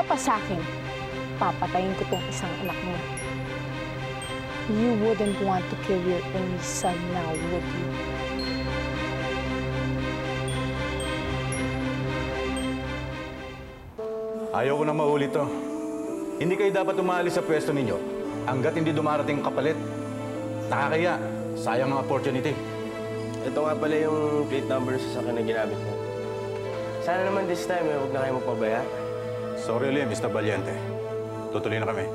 pa sa akin, papatayin ko tong isang anak mo. You wouldn't want to kill your only son now, would you? Ayaw ko na maulit to. Hindi kayo dapat umalis sa pwesto ninyo hanggat hindi dumarating ang kapalit. Nakakaya. Sayang ang opportunity. Ito nga pala yung plate number sa sasakyan na ginamit mo. Sana naman this time, huwag na kayo magpabaya. Sorry ulit, Mr. Valiente. Tutuloy na kami.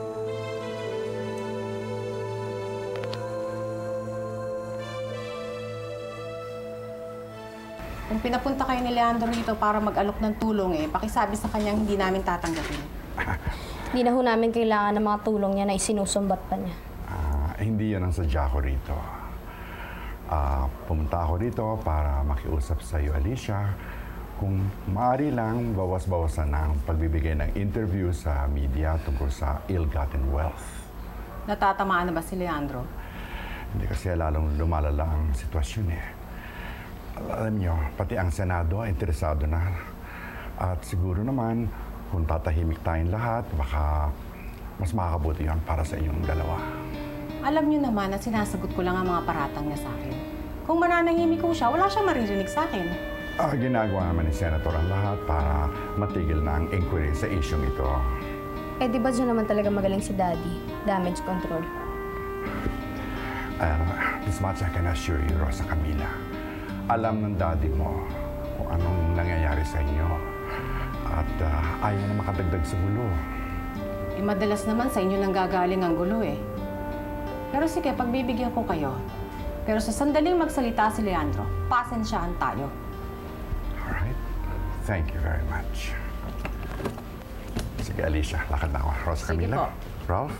Kung pinapunta kayo ni Leandro dito para mag-alok ng tulong pakisabi sa kanyang hindi namin tatanggapin. Hindi na ho namin kailangan ng mga tulong niya na isinusumbat pa niya. Hindi yun ang sadya ko rito. Pumunta ako rito para makiusap sa iyo, Alicia. Kung maaari lang, bawas-bawasan ang pagbibigay ng interview sa media tungkol sa ill-gotten wealth. Natatamaan na ba si Leandro? Hindi kasi lalong lumalala ang sitwasyon Alam niyo, pati ang Senado interesado na. At siguro naman, kung tatahimik tayong lahat, baka mas makakabuti yun para sa inyong dalawa. Alam niyo naman na sinasagot ko lang ang mga paratang niya sa akin. Kung mananahimik ko siya, wala siyang maririnig sa akin. Ginagawa naman ni Senator ang lahat para matigil na ang inquiry sa isyong ito. Di ba dyan naman talaga magaling si Daddy? Damage control. This much I can assure you, Rosa Camila. Alam ng daddy mo kung anong nangyayari sa inyo. At ayaw na makadagdag sa gulo. Madalas naman sa inyo nang gagaling ang gulo Pero sige, pagbibigyan ko kayo. Pero sa sandaling magsalita si Leandro, pasensyahan tayo. Alright. Thank you very much. Sige, Alicia, lakad na ako. Rosa Sige Camila. po. Ralph?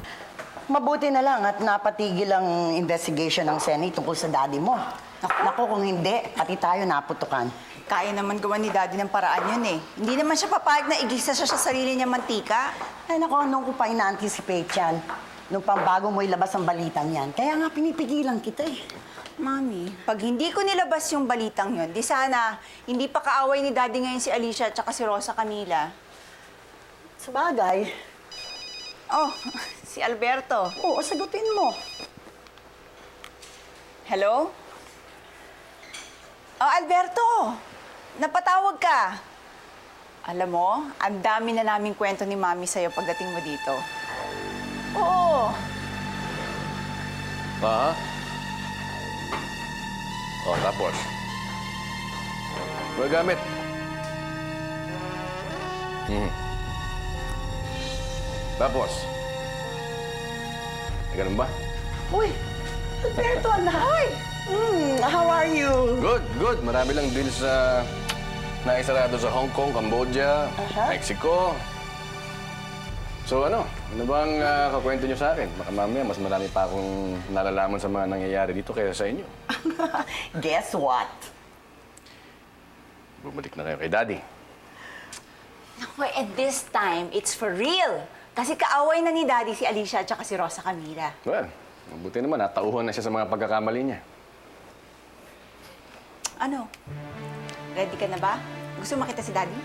Mabuti na lang at napatigil ang investigation ng Senate tungkol sa daddy mo. Naku, kung hindi, pati tayo naputukan. Kaya naman gawa ni Daddy ng paraan yun Hindi naman siya papayag na igisa siya sa sarili niya mantika. Ay naku, nung ko pa ina-anticipate yan. Nung pambago mo ilabas ang balitang yan. Kaya nga pinipigilan kita Mami, pag hindi ko nilabas yung balitang yun, di sana hindi pa kaaway ni Daddy ngayon si Alicia at saka si Rosa Camila. Sa bagay. Oh, si Alberto. Oo, sagutin mo. Hello? Oh, Alberto! Napatawag ka. Alam mo, ang dami na naming kwento ni Mami sa'yo pagdating mo dito. Oo. Pa? Tapos? Magagamit. Tapos? Ganun ba? Uy, Alberto, anak! How are you? Good, good. Marami lang deals na isarado sa Hong Kong, Cambodia, Mexico. So ano bang kakwento niyo sa akin? Baka mamaya mas marami pa akong nalalaman sa mga nangyayari dito kaysa sa inyo. Guess what? Bumalik na kayo kay Daddy. Naku, and this time, it's for real. Kasi kaaway na ni Daddy si Alicia at saka si Rosa Camila. Well, mabuti naman. Natauhan na siya sa mga pagkakamali niya. Ano? Ready ka na ba? Gusto mo makita si Daddy?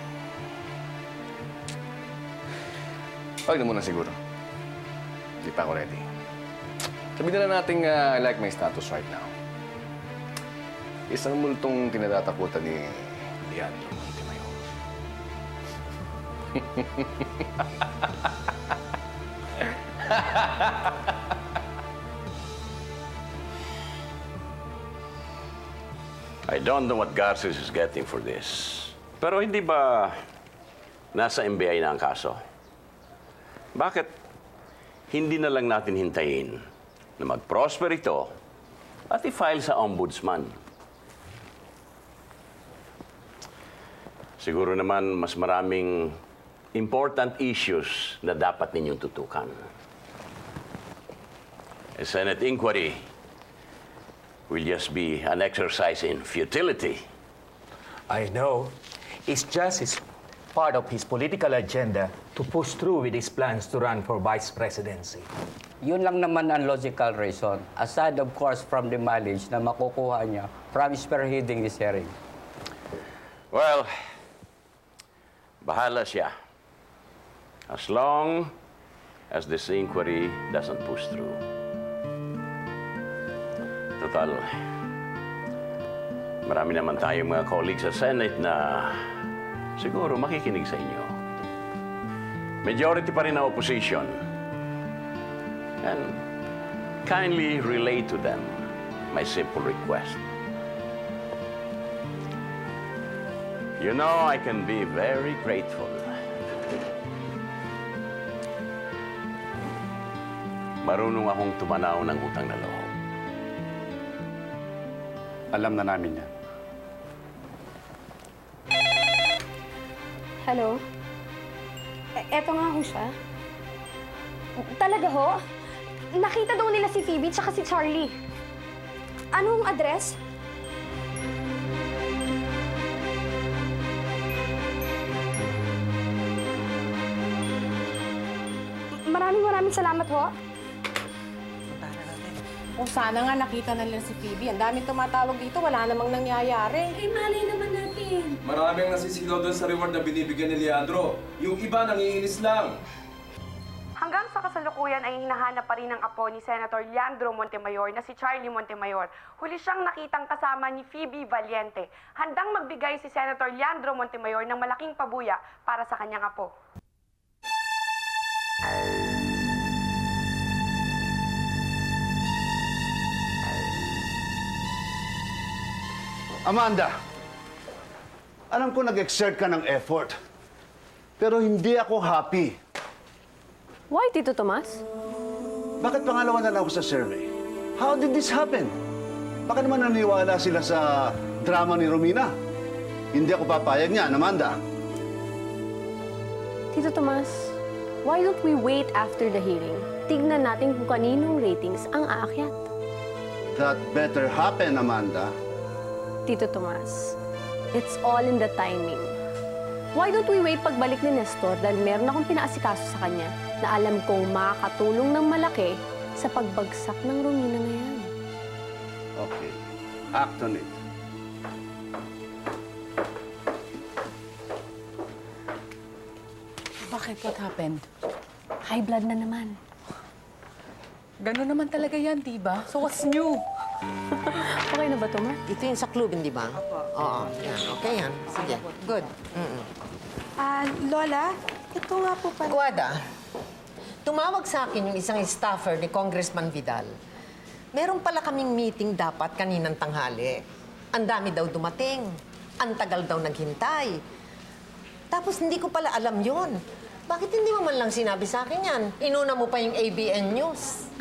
Pag na muna siguro. Hindi pa ako ready. Sabihin na natin I like my status right now. Isang multong tinatatakutan ni Leandro Montemayor. I don't know what Garces is getting for this. Pero hindi ba nasa NBI na ang kaso? Bakit hindi na lang natin hintayin na mag-prosper ito at i-file sa ombudsman? Siguro naman mas maraming important issues na dapat ninyong tutukan. A Senate inquiry will just be an exercise in futility. I know. It's just part of his political agenda to push through with his plans to run for vice presidency. Yun lang naman ang logical reason, aside of course from the mileage na makukuha niya from spearheading this hearing. Well, bahala siya. As long as this inquiry doesn't push through. Total, marami naman tayong mga colleagues sa Senate na siguro makikinig sa inyo. Majority pa rin ang opposition. And kindly relay to them my simple request. You know, I can be very grateful. Marunong akong tumanaw ng utang na loob. Alam na namin yan. Hello? Eto nga ho siya. Talaga ho? Nakita daw nila si Phoebe tsaka si Charlie. Anong address? Maraming salamat ho. Kung sana nga nakita na nila si Phoebe, ang daming tumatawag dito, wala namang nangyayari. Eh, malay naman natin. Maraming nasisigaw doon sa reward na binibigyan ni Leandro. Yung iba nangiinis lang. Hanggang sa kasalukuyan ay hinahanap pa rin ng apo ni Senator Leandro Montemayor na si Charlie Montemayor. Huli siyang nakitang kasama ni Phoebe Valiente. Handang magbigay si Senator Leandro Montemayor ng malaking pabuya para sa kanyang apo. Amanda, alam ko nag-exert ka ng effort, pero hindi ako happy. Why, Tito Tomas? Bakit pangalawa na lang ako sa survey? How did this happen? Baka naman naniwala sila sa drama ni Romina. Hindi ako papayag niyan, Amanda. Tito Tomas, why don't we wait after the hearing? Tignan natin kung kaninong ratings ang aakyat. That better happen, Amanda. Tito Tomas, it's all in the timing. Why don't we wait pagbalik ni Nestor dahil meron akong pinaasikaso sa kanya na alam kong makakatulong ng malaki sa pagbagsak ng Romina na yan. Okay. Act on it. Bakit? What happened? High blood na naman. Ganun naman talaga yan, di ba? So what's new? Okay na ba, Tomas? Ito yung sa club, hindi ba? Oo. Yan. Okay yan. Sige. Good. Lola, ito nga po pala. Guada, tumawag sa akin yung isang staffer ni Congressman Vidal. Meron pala kaming meeting dapat kaninang tanghali. Ang dami daw dumating. Ang tagal daw naghintay. Tapos hindi ko pala alam yon. Bakit hindi mo man lang sinabi sa akin yan? Inuna mo pa yung ABN News.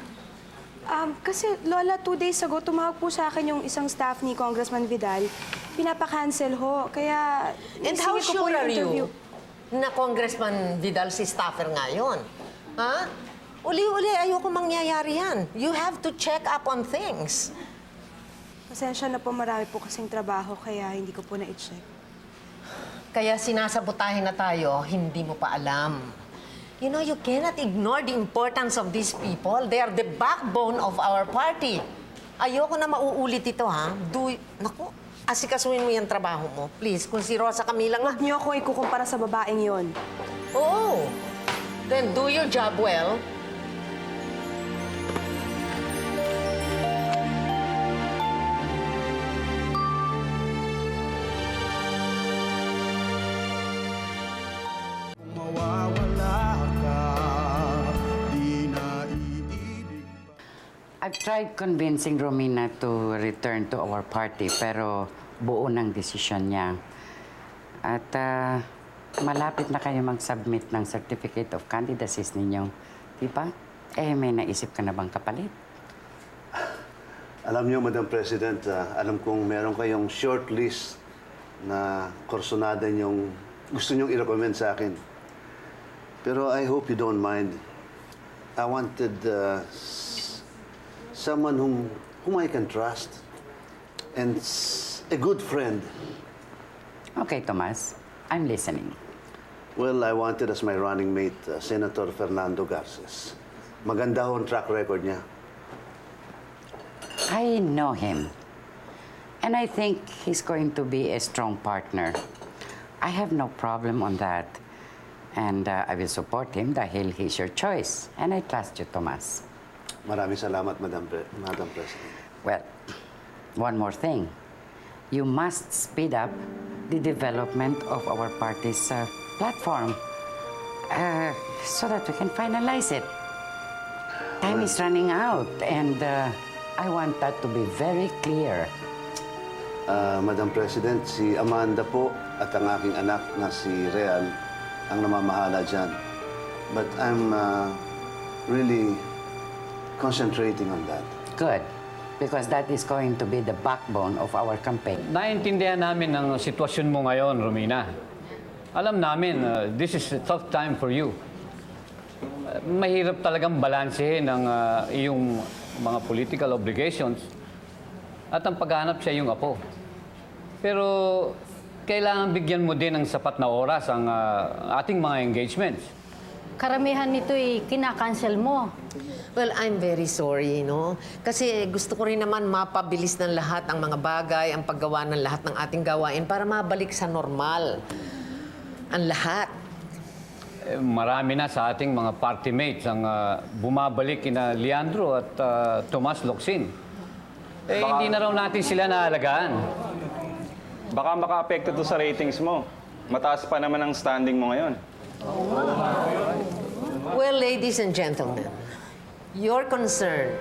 Kasi Lola, 2 days ago, tumawag po sa akin yung isang staff ni Congressman Vidal. Pinapa-cancel ho, kaya... And how sure are you na Congressman Vidal si staffer ngayon? Ha? Uli-uli, ayoko mangyayari yan. You have to check up on things. Pasensya na po, marami po kasing trabaho, kaya hindi ko po na-check. Kaya sinasabotahin na tayo, hindi mo pa alam. You know, you cannot ignore the importance of these people. They are the backbone of our party. Ayoko na mauulit ito, ha? Naku, asikasuhin mo yung trabaho mo. Please, kung si Rosa Camila nga... Huwag niyo ako ikukumpara sa babaeng yon. Oo. Then do your job well. I've tried convincing Romina to return to our party, pero buo ng desisyon niya. At malapit na kayo mag-submit ng Certificate of Candidacy ninyo. Di ba? Eh, may naisip ka na bang kapalit? Alam niyo, Madam President, alam kong meron kayong short list na korsonada niyong gusto niyong i-recommend sa akin. Pero I hope you don't mind. I wanted someone whom I can trust and a good friend. Okay, Tomas. I'm listening. Well, I wanted as my running mate, Senator Fernando Garces. Maganda ho ang track record niya. I know him. And I think he's going to be a strong partner. I have no problem on that. And I will support him dahil he's your choice. And I trust you, Tomas. Maraming salamat, Madam President. Well, one more thing. You must speed up the development of our party's platform so that we can finalize it. Time is running out, and I want that to be very clear. Madam President, si Amanda po at ang aking anak na si Real ang namamahala dyan. But I'm really concentrating on that. Good, because that is going to be the backbone of our campaign. Naintindihan namin ang sitwasyon mo ngayon, Romina. Alam namin, this is a tough time for you. Mahirap talagang balansehin ang iyong mga political obligations at ang paghahanap sa iyong apo. Pero kailangan bigyan mo din ng sapat na oras ang ating mga engagements. Karamihan nito kinakancel mo. Well, I'm very sorry, no? Kasi gusto ko rin naman mapabilis ng lahat ang mga bagay, ang paggawa ng lahat ng ating gawain para mabalik sa normal. Ang lahat. Marami na sa ating mga party mates ang bumabalik kina Leandro at Tomas Locsin. Hindi na raw natin sila naalagaan. Baka maka-apekto to sa ratings mo. Mataas pa naman ang standing mo ngayon. Well, ladies and gentlemen, your concern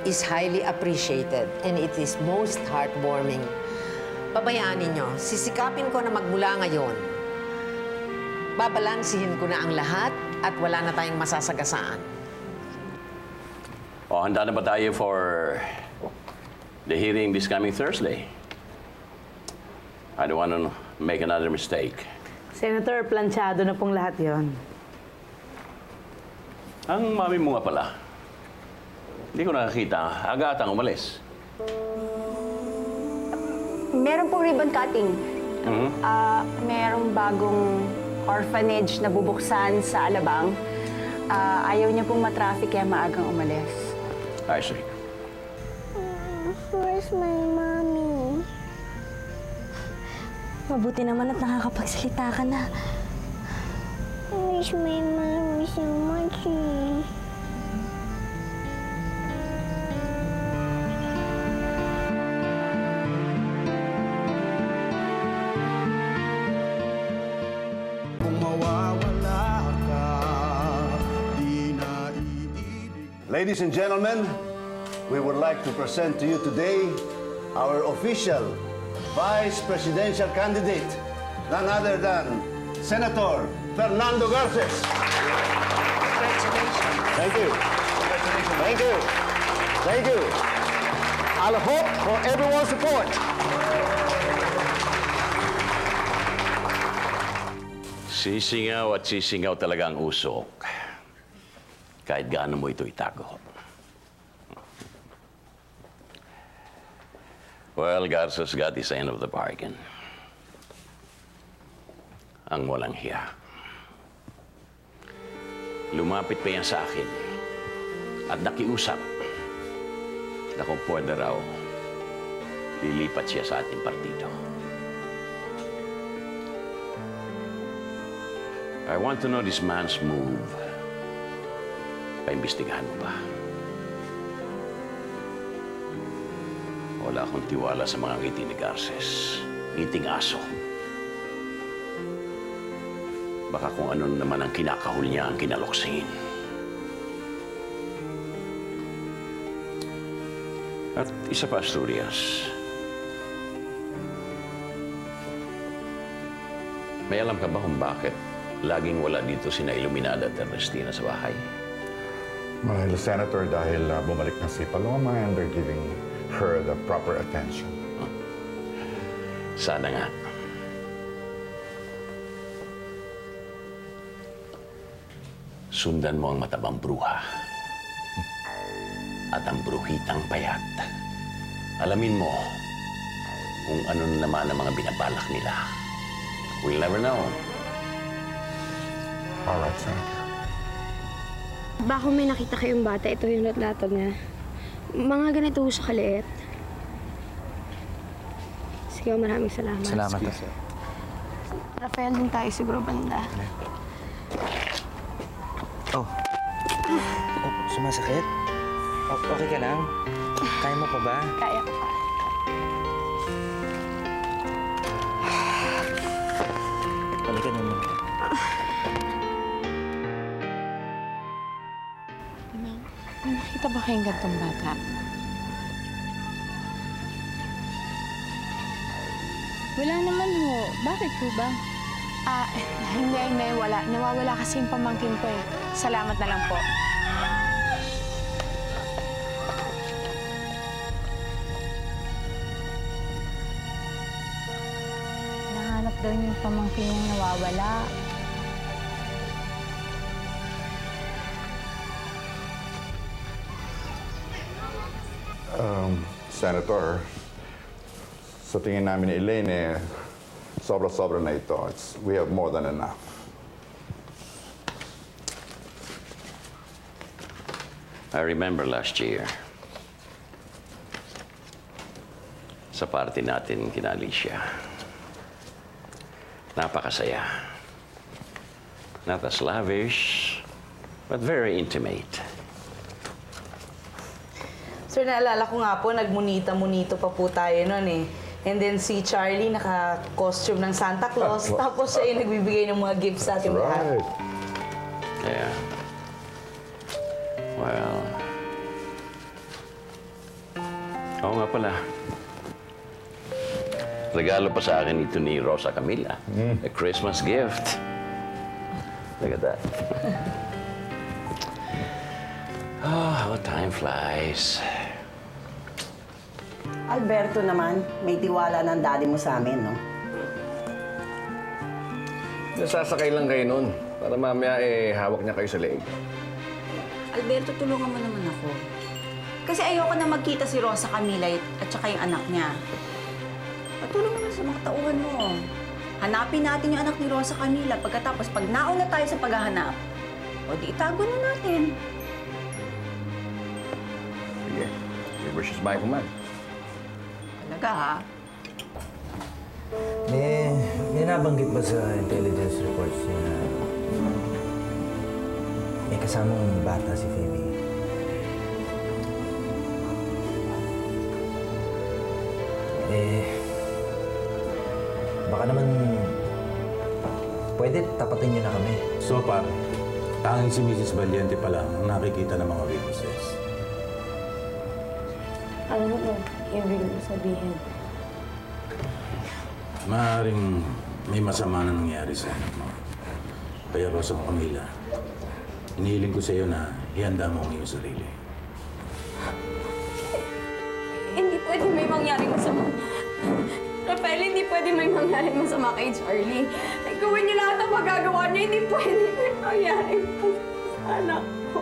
is highly appreciated and it is most heartwarming. Pabayaan ninyo, sisikapin ko na magmula ngayon. Babalansihin ko na ang lahat at wala na tayong masasagasaan. O, handa na ba tayo for the hearing this coming Thursday? I don't want to make another mistake. Senator, planchado na pong lahat yon. Ang mami mo nga pala, hindi ko nakakita. Aga-atang umalis. Meron pong ribbon cutting. Merong bagong orphanage na bubuksan sa Alabang. Ayaw niya pong matraffic kaya maagang umalis. I see. Where's my mommy? Mabuti naman at nakakapagsalita ka na. I miss my mommy so much. Ladies and gentlemen, we would like to present to you today our official Vice Presidential candidate, none other than Senator Fernando Garces. Congratulations. Thank you. Congratulations. Thank you. Thank you. I'll hope for everyone's support. Sisingaw at sisingaw talaga ang usok. Kahit gaano mo ito itago. Well, Garces got his end of the bargain. Ang walang hiya. Lumapit pa yan sa akin at nakiusap na kung pwede raw, lilipat siya sa ating partido. I want to know this man's move. Paimbestigahan mo ba? Wala akong tiwala sa mga ngiti ni Garces. Ngiting aso. Baka kung ano naman ang kinakahul niya ang kinaloksin. At isa pa, Asturias. May alam ka ba kung bakit laging wala dito sina Iluminada at Ernestina sa bahay? Marahil, Senator, dahil bumalik na si Paloma and they're giving her the proper attention. Sana nga. Sundan mo ang matabang bruha at ang bruhitang payat. Alamin mo kung ano naman ang mga binabalak nila. We'll never know. All right, Senator. Baka may nakita kayong bata, ito yung retrato niya. Mga ganito sa kaliit. Sige, maraming salamat. Salamat. Rafael, din tayo siguro banda. Oh. Oh, sumasakit? Okay ka lang? Kaya mo pa ba? Kaya ko pa. Halika naman. May nakita ba kayong gantong bata? Wala naman ho. Bakit po ba? Hindi, wala. Nawawala kasi yung pamangkin ko eh. Salamat na lang po. Nahanap daw niyo yung pamangkin niyang nawawala. Senator, sa tingin namin ni Elaine, sobra-sobra na ito. We have more than enough. I remember last year, sa party natin kina Alicia. Napakasaya. Not as lavish, but very intimate. Sir, naalala ko nga po, nagmunita-munito pa po tayo noon eh. And then si Charlie naka-costume ng Santa Claus, tapos siya yung nagbibigay ng mga gifts sa ating lahat. Yeah. Well. Oo nga pala. Regalo pa sa akin ito ni Rosa Camila. A Christmas gift. Look at that. Oh, how time flies. Alberto naman, may tiwala ng daddy mo sa amin, no? Nasasakay lang kayo nun. Para mamaya hawak niya kayo sa leeg. Alberto, tulungan mo naman ako. Kasi ayoko na magkita si Rosa Camila at saka yung anak niya. Patulong naman sa mga tauhan mo. Hanapin natin yung anak ni Rosa Camila. Pagkatapos, pag nauna tayo sa paghahanap, o di itago na natin. Sige. Your wish is my command. Talaga, ha? May nabanggit ba sa intelligence reports niya na may kasamang bata si Phoebe? Baka naman pwede tapatin niyo na kami. So far, tanging si Mrs. Valiente pa lang ang nakikita ng mga witnesses. Ano mo, ibig mo sabihin? Maaaring may masama na nangyari sa anak mo. Kaya Rosa Camila, inihiling ko sa iyo na ihanda mo ang iyong sarili. Hindi pwede may mangyaring masama. Rafael, hindi pwede may mangyaring masama kay Charlie. Gawin niyo lahat ang magagawa niya. Hindi pwede may mangyaring masama sa anak ko.